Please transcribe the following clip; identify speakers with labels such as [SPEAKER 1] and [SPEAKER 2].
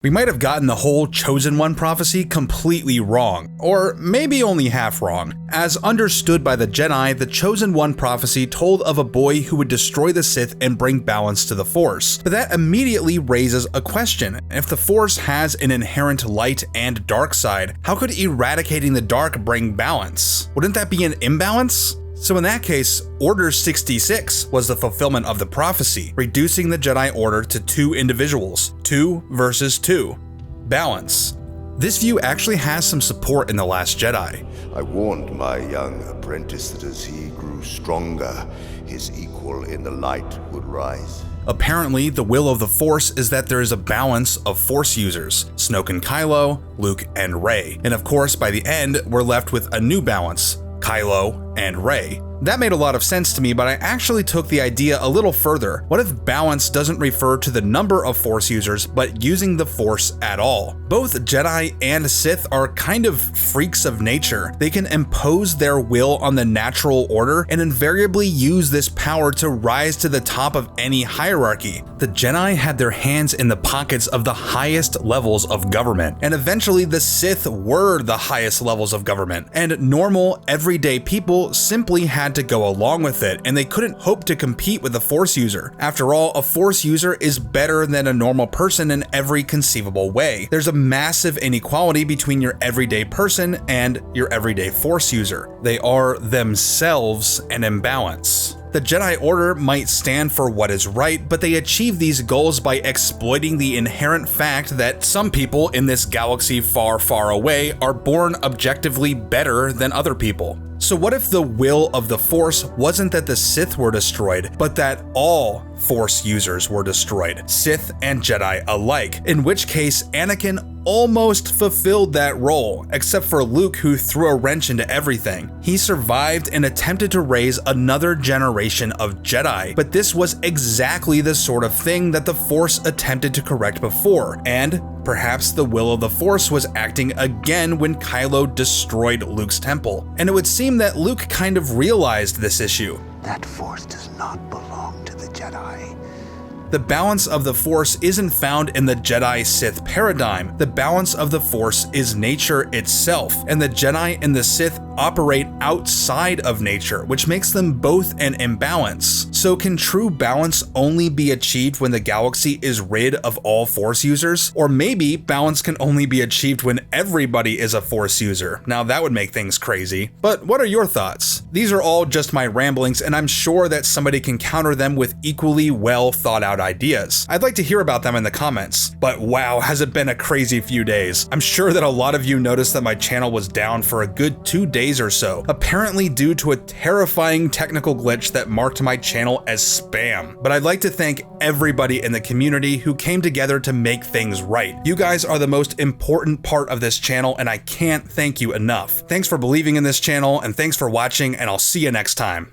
[SPEAKER 1] We might have gotten the whole Chosen One prophecy completely wrong, or maybe only half wrong. As understood by the Jedi, the Chosen One prophecy told of a boy who would destroy the Sith and bring balance to the Force. But that immediately raises a question. If the Force has an inherent light and dark side, how could eradicating the dark bring balance? Wouldn't that be an imbalance? So in that case, Order 66 was the fulfillment of the prophecy, reducing the Jedi Order to two individuals, 2 versus 2. Balance. This view actually has some support in The Last Jedi.
[SPEAKER 2] I warned my young apprentice that as he grew stronger, his equal in the light would rise.
[SPEAKER 1] Apparently, the will of the Force is that there is a balance of Force users, Snoke and Kylo, Luke and Rey. And of course, by the end, we're left with a new balance, Kylo and Rey. That made a lot of sense to me, but I actually took the idea a little further. What if balance doesn't refer to the number of Force users, but using the Force at all? Both Jedi and Sith are kind of freaks of nature. They can impose their will on the natural order and invariably use this power to rise to the top of any hierarchy. The Jedi had their hands in the pockets of the highest levels of government, and eventually the Sith were the highest levels of government, and normal, everyday people simply had to go along with it, and they couldn't hope to compete with a Force user. After all, a Force user is better than a normal person in every conceivable way. There's a massive inequality between your everyday person and your everyday Force user. They are themselves an imbalance. The Jedi Order might stand for what is right, but they achieve these goals by exploiting the inherent fact that some people in this galaxy far, far away are born objectively better than other people. So what if the will of the Force wasn't that the Sith were destroyed, but that all Force users were destroyed, Sith and Jedi alike, in which case Anakin almost fulfilled that role, except for Luke, who threw a wrench into everything. He survived and attempted to raise another generation of Jedi, but this was exactly the sort of thing that the Force attempted to correct before, and perhaps the will of the Force was acting again when Kylo destroyed Luke's temple. And it would seem that Luke kind of realized this issue.
[SPEAKER 3] That Force does not belong to the Jedi.
[SPEAKER 1] The balance of the Force isn't found in the Jedi-Sith paradigm. The balance of the Force is nature itself, and the Jedi and the Sith operate outside of nature, which makes them both an imbalance. So can true balance only be achieved when the galaxy is rid of all Force users? Or maybe balance can only be achieved when everybody is a Force user. Now that would make things crazy. But what are your thoughts? These are all just my ramblings, and I'm sure that somebody can counter them with equally well thought out ideas. I'd like to hear about them in the comments. But wow, has it been a crazy few days. I'm sure that a lot of you noticed that my channel was down for a good 2 days or so, apparently due to a terrifying technical glitch that marked my channel as spam. But I'd like to thank everybody in the community who came together to make things right. You guys are the most important part of this channel, and I can't thank you enough. Thanks for believing in this channel, and thanks for watching, and I'll see you next time.